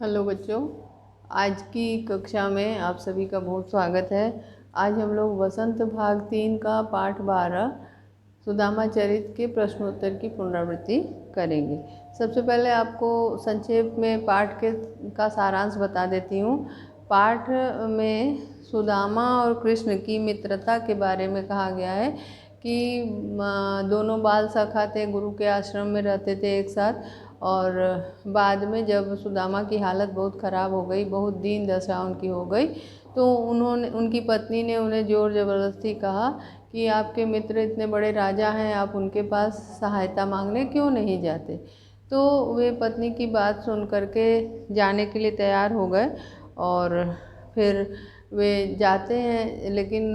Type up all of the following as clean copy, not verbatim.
Hello बच्चों, आज की कक्षा में आप सभी का बहुत स्वागत है। आज हम लोग वसंत भाग 3 का पाठ 12 सुदामा चरित के प्रश्नोत्तर की पुनरावृत्ति करेंगे। सबसे पहले आपको संक्षेप में पाठ का सारांश बता देती हूँ। पाठ में सुदामा और कृष्ण की मित्रता के बारे में कहा गया है कि दोनों बाल सखा थे, गुरु के आश्रम में रहते थे एक साथ। और बाद में जब सुदामा की हालत बहुत ख़राब हो गई, बहुत दीन दशा उनकी हो गई, तो उनकी पत्नी ने उन्हें ज़ोर ज़बरदस्ती कहा कि आपके मित्र इतने बड़े राजा हैं, आप उनके पास सहायता मांगने क्यों नहीं जाते। तो वे पत्नी की बात सुन करके जाने के लिए तैयार हो गए और फिर वे जाते हैं। लेकिन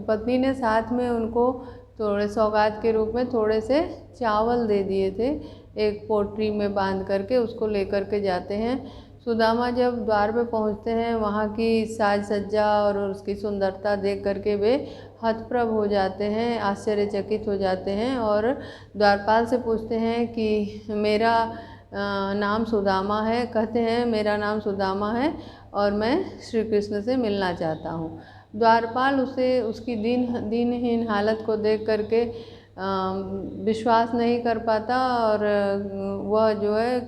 पत्नी ने साथ में उनको थोड़े सौगात के रूप में थोड़े से चावल दे दिए थे, एक पोटली में बांध करके उसको लेकर के जाते हैं। सुदामा जब द्वार पे पहुंचते हैं, वहाँ की साज सज्जा और उसकी सुंदरता देख करके वे हतप्रभ हो जाते हैं, आश्चर्यचकित हो जाते हैं और द्वारपाल से पूछते हैं कि मेरा नाम सुदामा है। कहते हैं मेरा नाम सुदामा है और मैं श्री कृष्ण से मिलना चाहता हूँ। द्वारपाल उसे उसकी दीनहीन हालत को देख करके विश्वास नहीं कर पाता और वह जो है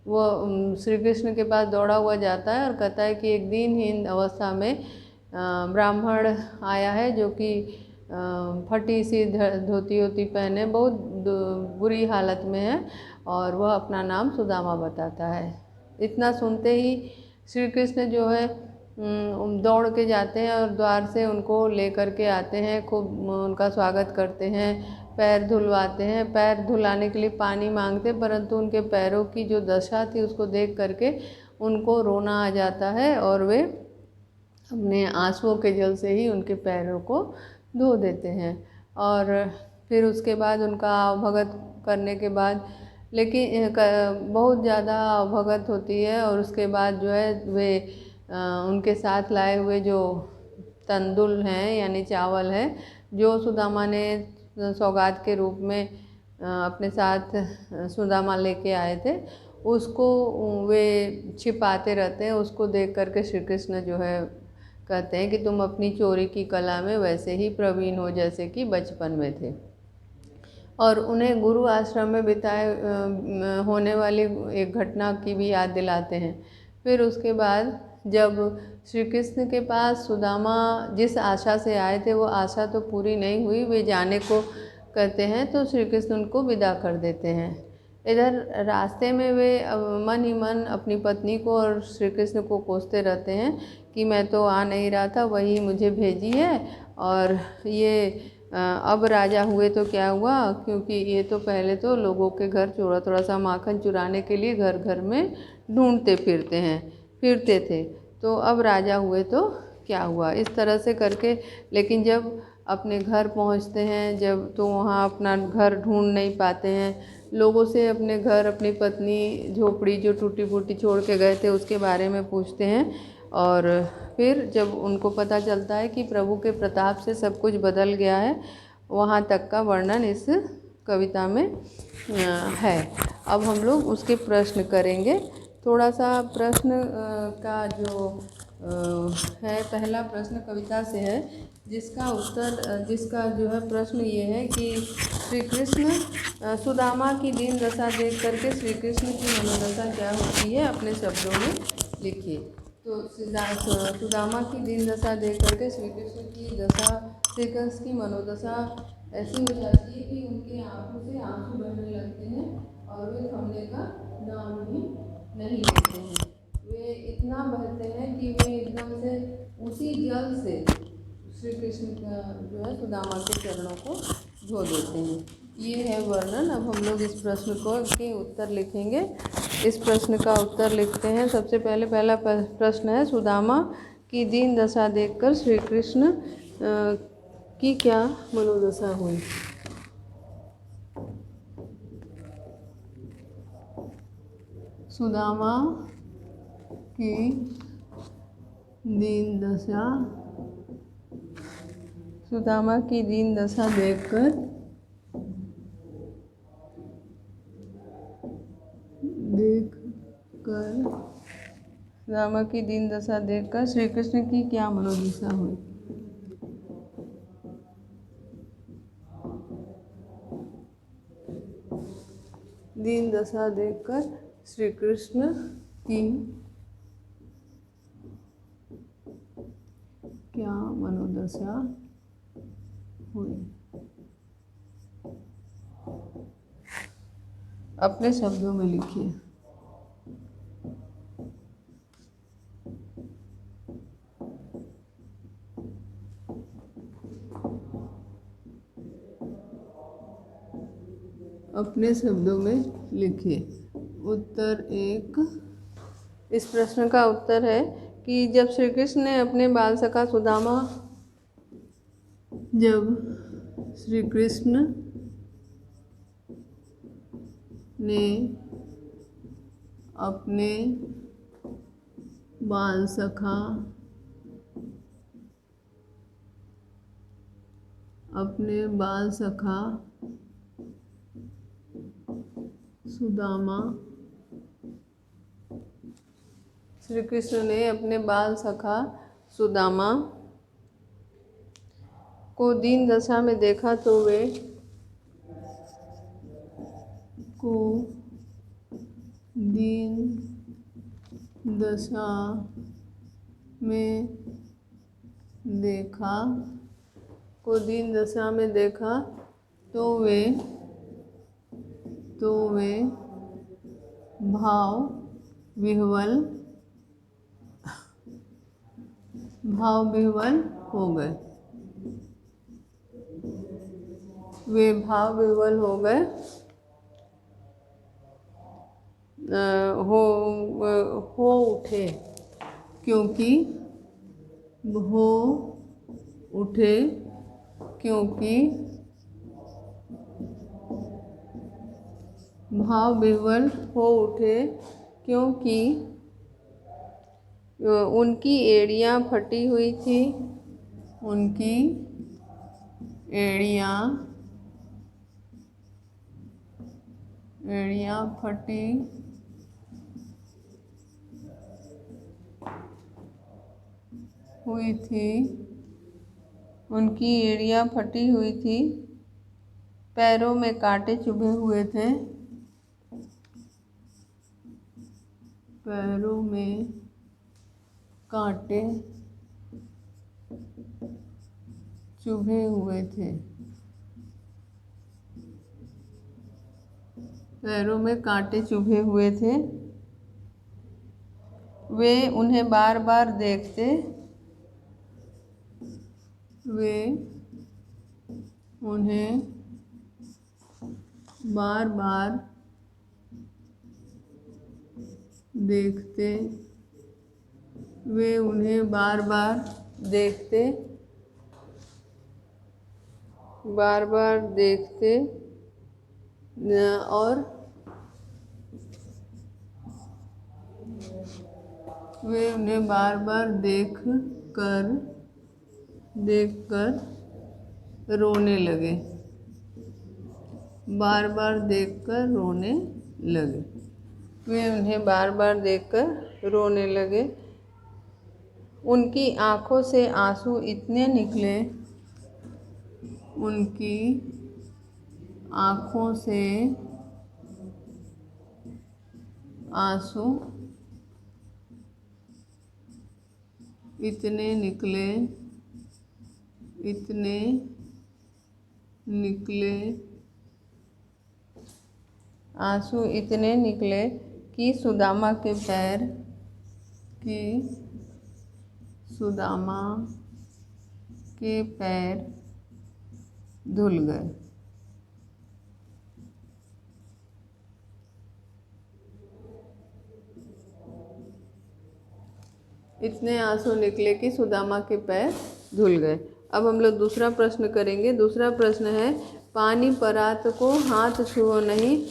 वो श्री कृष्ण के पास दौड़ा हुआ जाता है और कहता है कि एक दीनहीन अवस्था में ब्राह्मण आया है जो कि फटी सी धोती होती पहने बहुत बुरी हालत में है और वह अपना नाम सुदामा बताता है। इतना सुनते ही श्री कृष्ण जो है दौड़ के जाते हैं और द्वार से उनको ले करके आते हैं, खूब उनका स्वागत करते हैं, पैर धुलवाते हैं। पैर धुलाने के लिए पानी मांगते, परंतु उनके पैरों की जो दशा थी उसको देख करके उनको रोना आ जाता है और वे अपने आंसुओं के जल से ही उनके पैरों को धो देते हैं। और फिर उसके बाद उनका भगत करने के बाद, लेकिन बहुत ज़्यादा भगत होती है और उसके बाद जो है वे उनके साथ लाए हुए जो तंदुल हैं यानी चावल है, जो सुदामा ने सौगात के रूप में अपने साथ सुदामा लेके आए थे, उसको वे छिपाते रहते हैं। उसको देख करके श्री कृष्ण जो है कहते हैं कि तुम अपनी चोरी की कला में वैसे ही प्रवीण हो जैसे कि बचपन में थे। और उन्हें गुरु आश्रम में बिताए होने वाली एक घटना की भी याद दिलाते हैं। फिर उसके बाद जब श्री कृष्ण के पास सुदामा जिस आशा से आए थे वो आशा तो पूरी नहीं हुई, वे जाने को कहते हैं तो श्री कृष्ण उनको विदा कर देते हैं। इधर रास्ते में वे मन ही मन अपनी पत्नी को और श्री कृष्ण को कोसते रहते हैं कि मैं तो आ नहीं रहा था, वही मुझे भेजी है और ये अब राजा हुए तो क्या हुआ, क्योंकि ये तो पहले तो लोगों के घर थोड़ा थोड़ा सा माखन चुराने के लिए घर घर में ढूंढते फिरते थे, तो अब राजा हुए तो क्या हुआ, इस तरह से करके। लेकिन जब अपने घर पहुंचते हैं जब, तो वहाँ अपना घर ढूंढ नहीं पाते हैं। लोगों से अपने घर, अपनी पत्नी, झोपड़ी जो टूटी फूटी छोड़ के गए थे उसके बारे में पूछते हैं। और फिर जब उनको पता चलता है कि प्रभु के प्रताप से सब कुछ बदल गया है, वहाँ तक का वर्णन इस कविता में है। अब हम लोग उसके प्रश्न करेंगे। थोड़ा सा प्रश्न का जो है, पहला प्रश्न कविता से है जिसका जो है प्रश्न ये है कि श्री कृष्ण सुदामा की दीन दशा देख करके श्री कृष्ण की मनोदशा क्या होती है, अपने शब्दों में लिखिए। तो सुदामा की दीन दशा देख करके श्री कृष्ण की दशा, श्री कृष्ण की मनोदशा ऐसी हो जाती है कि उनके आंखों से आंसू बहने लगते हैं और वे थमने का नाम ही नहीं लेते हैं। वे इतना बहते हैं कि वे एकदम से उसी जल से श्री कृष्ण का जो है सुदामा के चरणों को धो देते हैं। ये है वर्णन। अब हम लोग इस प्रश्न को के उत्तर लिखेंगे। इस प्रश्न का उत्तर लिखते हैं। सबसे पहले पहला प्रश्न है, सुदामा की दीन दशा देखकर श्री कृष्ण की क्या मनोदशा हुई। सुदामा की दीन दशा, सुदामा की दीन दशा देखकर कर सुदामा की दीन दशा देखकर श्री कृष्ण की क्या मनोदशा हुई। दीन दशा देखकर श्री कृष्ण की क्या मनोदशा हुई। अपने शब्दों में लिखिए। अपने शब्दों में लिखिए। उत्तर एक। इस प्रश्न का उत्तर है कि जब श्री कृष्ण ने अपने बाल सखा सुदामा जब श्री कृष्ण ने अपने बाल सखा सुदामा श्री कृष्ण ने अपने बाल सखा सुदामा को दीन दशा में देखा तो वे को दीन दशा में देखा तो वे भाव विह्वल हो गए। हो उठे क्योंकि भाव विह्वल हो उठे क्योंकि उनकी एड़ियाँ फटी हुई थी। एड़ियाँ फटी हुई थी। पैरों में कांटे चुभे हुए थे। पैरों में कांटे चुभे हुए थे। वे उन्हें बार बार देखते और वे उन्हें बार बार देख कर रोने लगे। उनकी आँखों से आंसू इतने निकले कि सुदामा के पैर धुल गए। इतने आंसू निकले कि सुदामा के पैर धुल गए। अब हम लोग दूसरा प्रश्न करेंगे। दूसरा प्रश्न है, पानी परात को हाथ छुओ नहीं,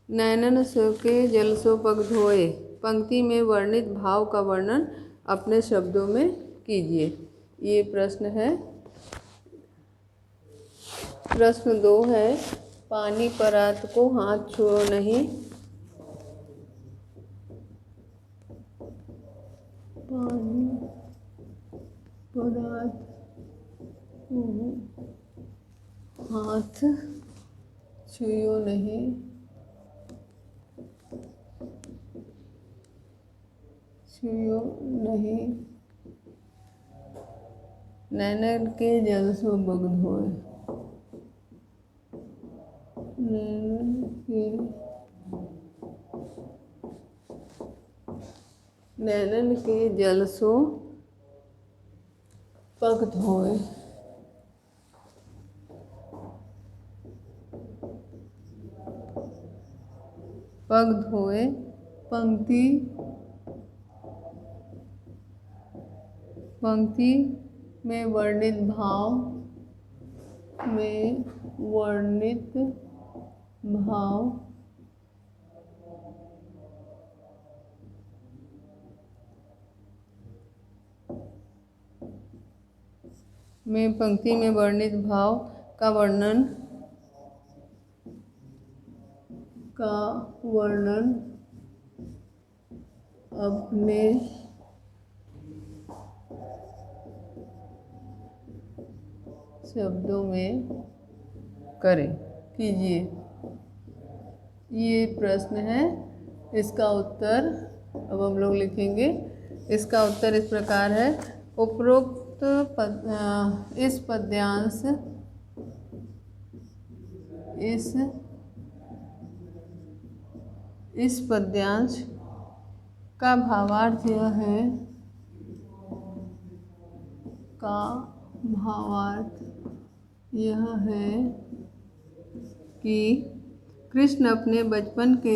नैनन के जल सो पग धोए। पंक्ति में वर्णित भाव का वर्णन अपने शब्दों में कीजिए। ये प्रश्न है। प्रश्न 2 है, पानी परात को हाथ छुओ नहीं, पानी पदार्थ को हाथ छुइयो नहीं, छुइयो नहीं, नैनन के जल सो बग धोए, नैनन के जल सो पग धोए। पग धोए पंक्ति पंक्ति में वर्णित भाव में वर्णित भाव में पंक्ति में वर्णित भाव का वर्णन अपने शब्दों में करें, कीजिए। ये प्रश्न है, इसका उत्तर अब हम लोग लिखेंगे। इसका उत्तर इस प्रकार है। उपरोक्त इस पद्यांश इस पद्यांश का भावार्थ यह है कि कृष्ण अपने बचपन के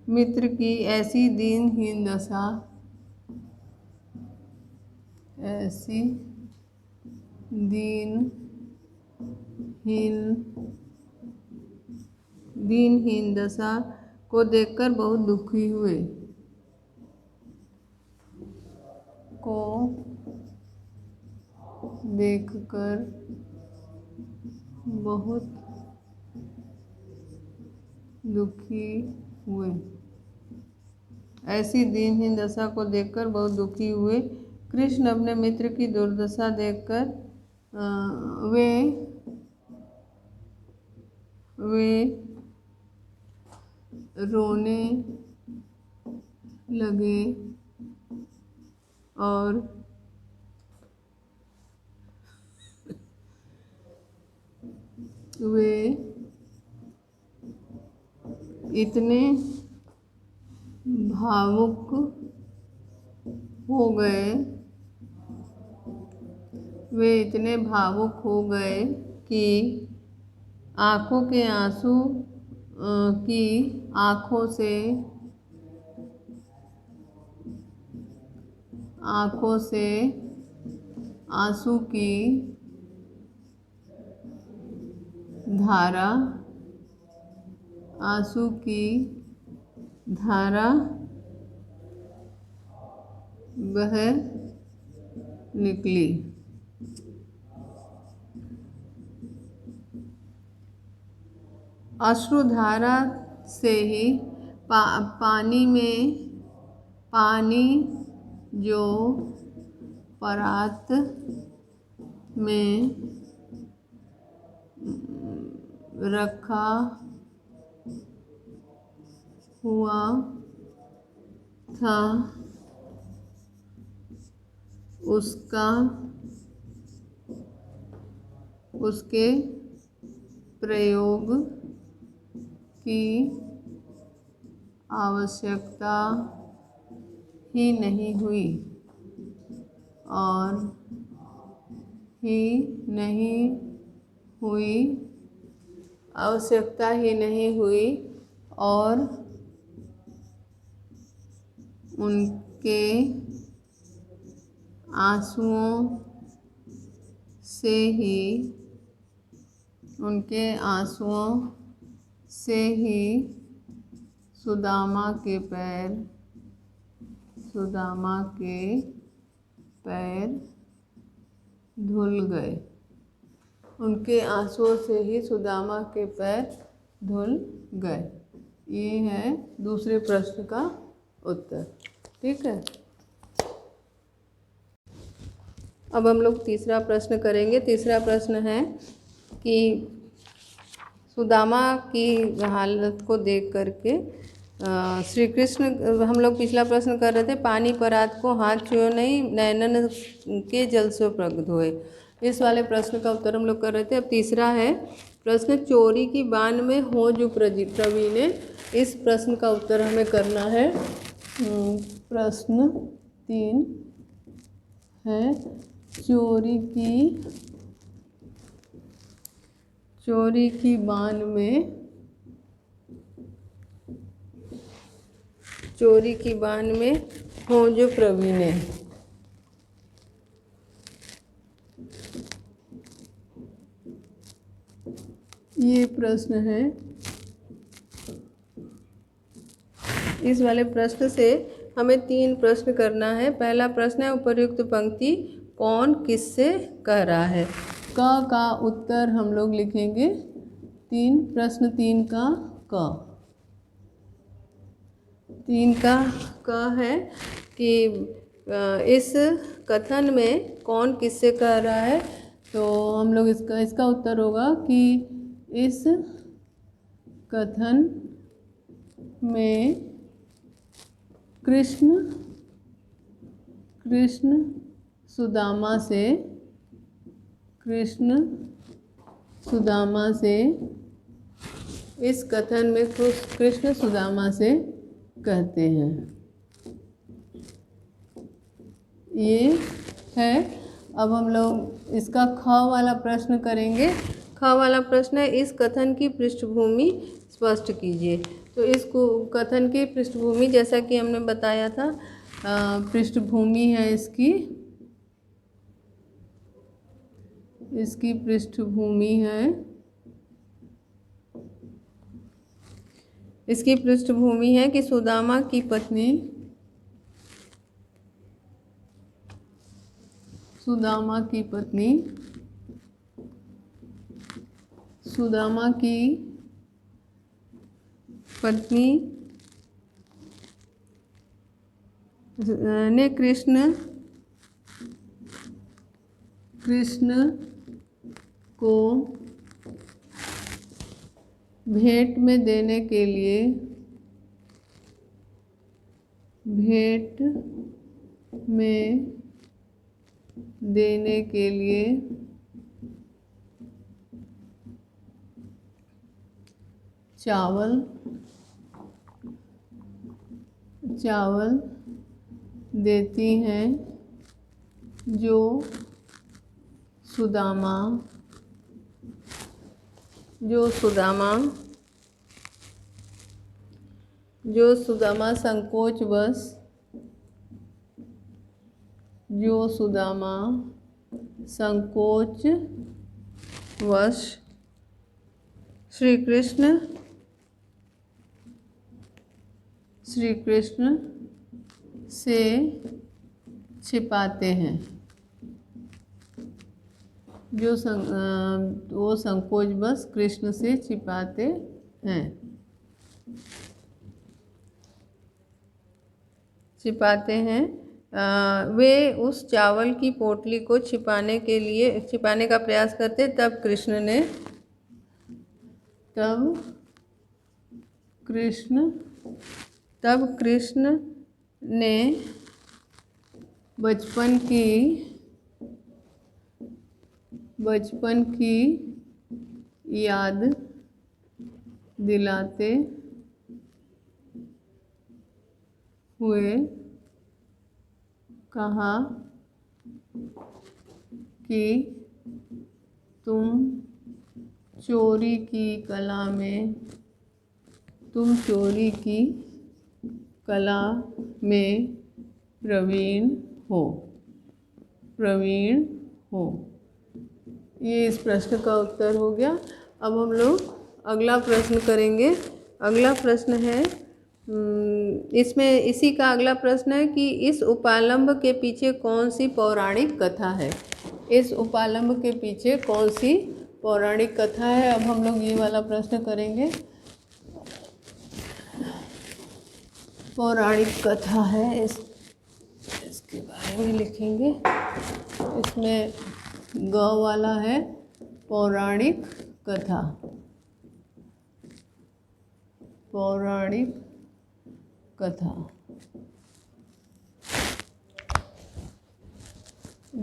मित्र की ऐसी दीनहीन दशा को देखकर बहुत दुखी हुए। ऐसी दीनहीन दशा को देखकर बहुत दुखी हुए। कृष्ण अपने मित्र की दुर्दशा देखकर वे रोने लगे और वे इतने भावुक हो गए कि आँखों से आंसू की धारा बह निकली। अश्रुधारा से ही पानी जो परात में रखा हुआ था उसके प्रयोग की आवश्यकता ही नहीं हुई और उनके आंसुओं से ही सुदामा के पैर धुल गए। उनके आंसुओं से ही सुदामा के पैर धुल गए। ये है दूसरे प्रश्न का उत्तर। ठीक है, अब हम लोग तीसरा प्रश्न करेंगे। तीसरा प्रश्न है कि सुदामा की हालत को देख करके श्री कृष्ण, हम लोग पिछला प्रश्न कर रहे थे, पानी परात को हाथ छुओ नहीं, नैनन के जल से पग धोए। इस वाले प्रश्न का उत्तर हम लोग कर रहे थे। अब तीसरा है प्रश्न, चोरी की बान में हो जो प्रवीणे। इस प्रश्न का उत्तर हमें करना है। प्रश्न 3 है, चोरी की बान में हो जो प्रवीणे। ये प्रश्न है। इस वाले प्रश्न से हमें 3 प्रश्न करना है। पहला प्रश्न है, उपर्युक्त पंक्ति कौन किससे कह रहा है। का उत्तर हम लोग लिखेंगे प्रश्न 3 का क है कि इस कथन में कौन किससे कह रहा है। तो हम लोग इसका उत्तर होगा कि इस कथन में कृष्ण सुदामा से इस कथन में कृष्ण सुदामा से कहते हैं। ये है। अब हम लोग इसका ख वाला प्रश्न करेंगे। ख वाला प्रश्न है, इस कथन की पृष्ठभूमि स्पष्ट कीजिए। तो इस कथन की पृष्ठभूमि, जैसा कि हमने बताया था, पृष्ठभूमि है इसकी पृष्ठभूमि है कि सुदामा की पत्नी ने कृष्ण को भेंट में देने के लिए चावल देती हैं, जो सुदामा संकोचवश श्री कृष्ण से छिपाते हैं। वो संकोचवश कृष्ण से छिपाते हैं। वे उस चावल की पोटली को छिपाने का प्रयास करते। तब कृष्ण ने बचपन की याद दिलाते हुए कहा कि तुम चोरी की कला में प्रवीण हो। ये इस प्रश्न का उत्तर हो गया। अब हम लोग अगला प्रश्न करेंगे। अगला प्रश्न है इसमें इसी का अगला प्रश्न है कि इस उपालंब के पीछे कौन सी पौराणिक कथा है। इस उपालंब के पीछे कौन सी पौराणिक कथा है। अब हम लोग ये वाला प्रश्न करेंगे। पौराणिक कथा है, इसके बारे में लिखेंगे। इसमें ग वाला है पौराणिक कथा। पौराणिक कथा।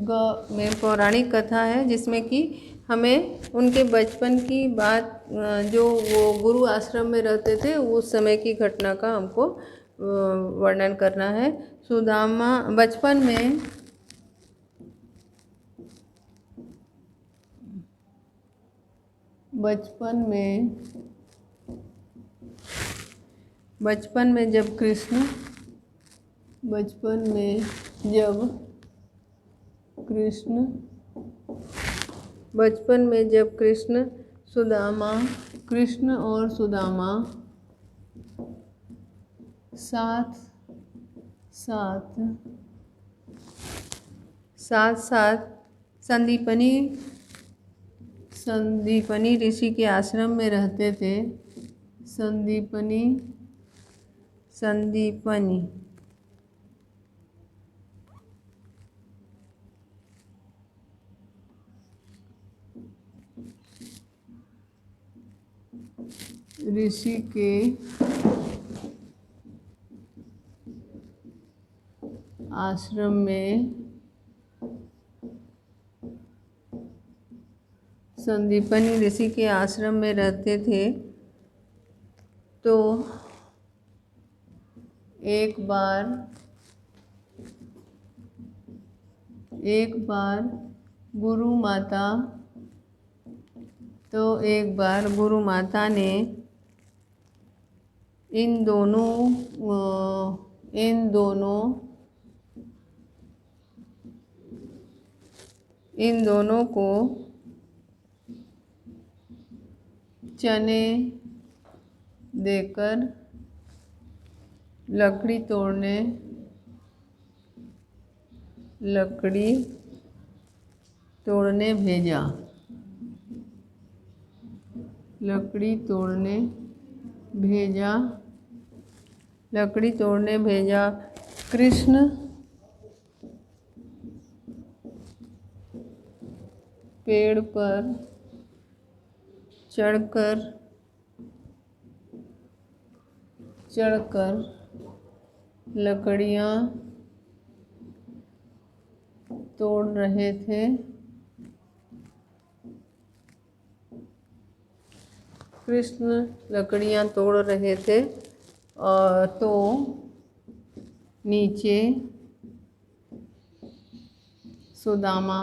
ग में पौराणिक कथा है जिसमें कि हमें उनके बचपन की बात, जो वो गुरु आश्रम में रहते थे उस समय की घटना का हमको वर्णन करना है। सुदामा बचपन में जब कृष्ण और सुदामा साथ साथ संदीपनी ऋषि के आश्रम में रहते थे। संदीपनी ऋषि के आश्रम में संदीपनी ऋषि के आश्रम में रहते थे। तो एक बार गुरु माता ने इन दोनों को चने देकर लकड़ी तोड़ने भेजा। कृष्ण पेड़ पर चढ़कर लकड़ियाँ तोड़ रहे थे। कृष्ण लकड़ियाँ तोड़ रहे थे और तो नीचे सुदामा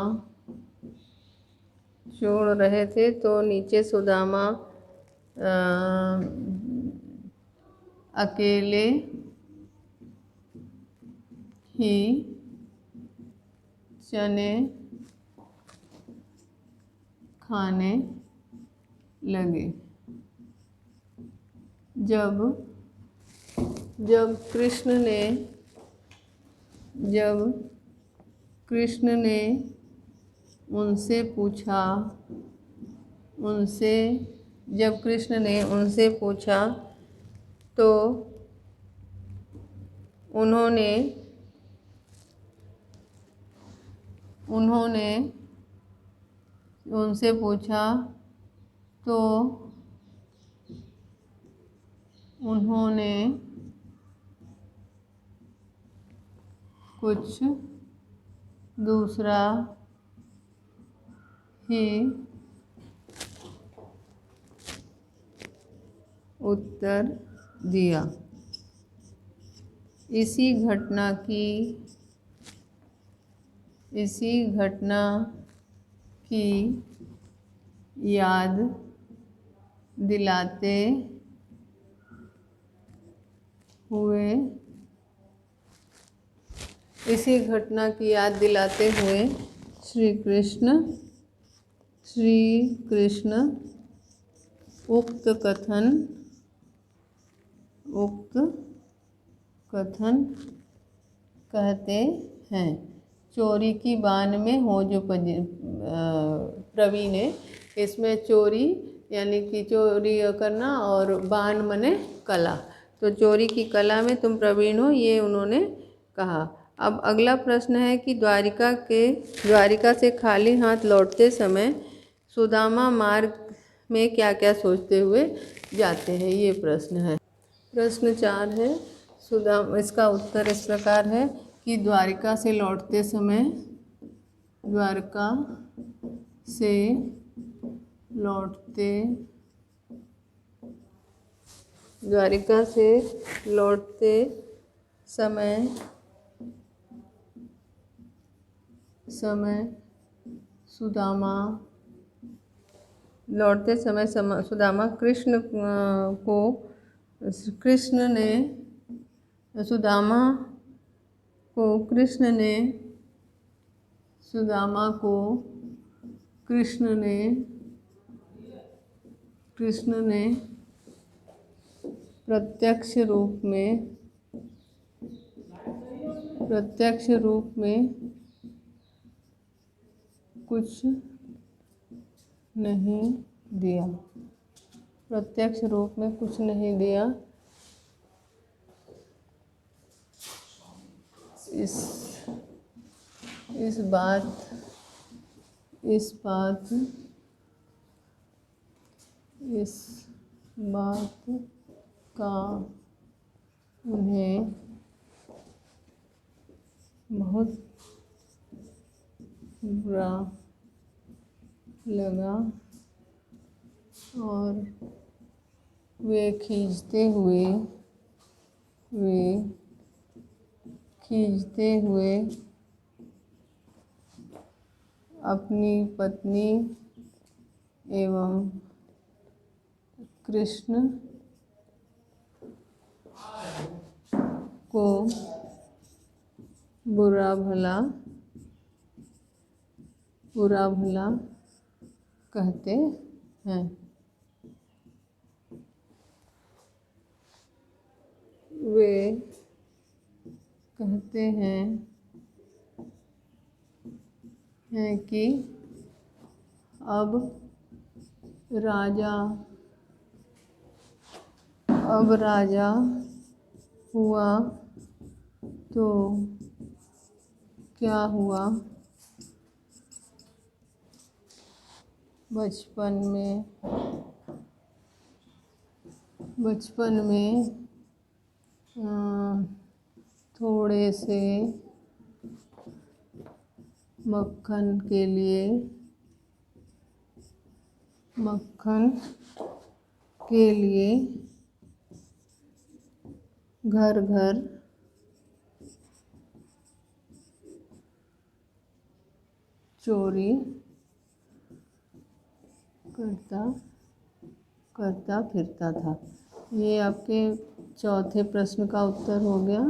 अकेले ही चने खाने लगे। जब कृष्ण ने उनसे पूछा तो उन्होंने कुछ दूसरा ही उत्तर दिया। इसी घटना की याद दिलाते हुए श्री कृष्ण उक्त कथन कहते हैं। चोरी की बान में हो जो प्रवीण है, इसमें चोरी यानी कि चोरी करना और बान मने कला, तो चोरी की कला में तुम प्रवीण हो, ये उन्होंने कहा। अब अगला प्रश्न है कि द्वारिका से खाली हाथ लौटते समय सुदामा मार्ग में क्या क्या सोचते हुए जाते हैं, ये प्रश्न है। प्रश्न 4 है, इसका उत्तर इस प्रकार है कि द्वारिका से लौटते समय सुदामा कृष्ण ने प्रत्यक्ष रूप में कुछ नहीं दिया। इस बात का उन्हें बहुत बुरा लगा और वे खींचते हुए अपनी पत्नी एवं कृष्ण को बुरा भला कहते हैं। वे कहते हैं कि अब राजा हुआ तो क्या हुआ, बचपन में थोड़े से मक्खन के लिए घर चोरी करता फिरता था। ये आपके चौथे प्रश्न का उत्तर हो गया।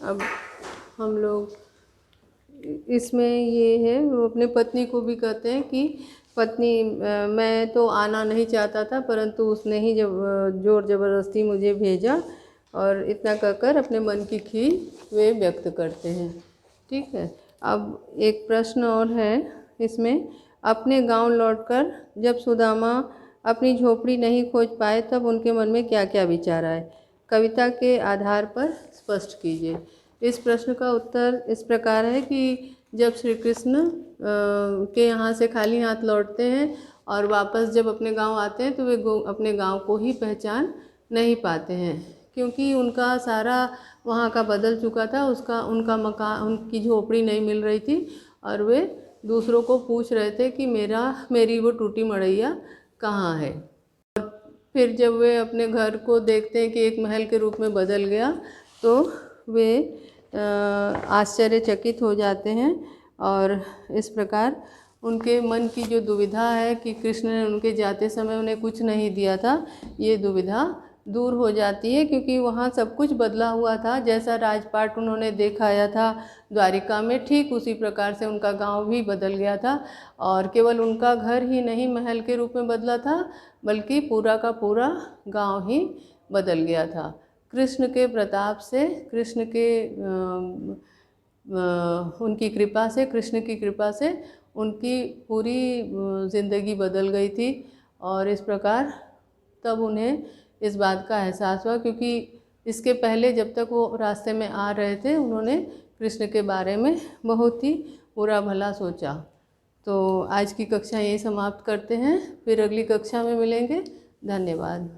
अब हम लोग इसमें ये है, वो अपने पत्नी को भी कहते हैं कि पत्नी मैं तो आना नहीं चाहता था, परंतु उसने ही जब जोर ज़बरदस्ती मुझे भेजा, और इतना कहकर अपने मन की खीज वे व्यक्त करते हैं। ठीक है। अब एक प्रश्न और है इसमें, अपने गांव लौटकर जब सुदामा अपनी झोपड़ी नहीं खोज पाए तब उनके मन में क्या क्या विचार आए, कविता के आधार पर स्पष्ट कीजिए। इस प्रश्न का उत्तर इस प्रकार है कि जब श्री कृष्ण के यहाँ से खाली हाथ लौटते हैं और वापस जब अपने गांव आते हैं तो वे अपने गांव को ही पहचान नहीं पाते हैं, क्योंकि उनका सारा वहाँ का बदल चुका था। उनका मकान, उनकी झोपड़ी नहीं मिल रही थी, और वे दूसरों को पूछ रहे थे कि मेरी वो टूटी मड़ैया कहाँ है। और फिर जब वे अपने घर को देखते हैं कि एक महल के रूप में बदल गया, तो वे आश्चर्यचकित हो जाते हैं, और इस प्रकार उनके मन की जो दुविधा है कि कृष्ण ने उनके जाते समय उन्हें कुछ नहीं दिया था, ये दुविधा दूर हो जाती है, क्योंकि वहाँ सब कुछ बदला हुआ था। जैसा राजपाट उन्होंने दिखाया था द्वारिका में, ठीक उसी प्रकार से उनका गांव भी बदल गया था। और केवल उनका घर ही नहीं महल के रूप में बदला था, बल्कि पूरा का पूरा गांव ही बदल गया था। कृष्ण के प्रताप से, कृष्ण के उनकी कृपा से, कृष्ण की कृपा से उनकी पूरी ज़िंदगी बदल गई थी। और इस प्रकार तब उन्हें इस बात का एहसास हुआ, क्योंकि इसके पहले जब तक वो रास्ते में आ रहे थे, उन्होंने कृष्ण के बारे में बहुत ही बुरा भला सोचा। तो आज की कक्षा यही समाप्त करते हैं, फिर अगली कक्षा में मिलेंगे। धन्यवाद।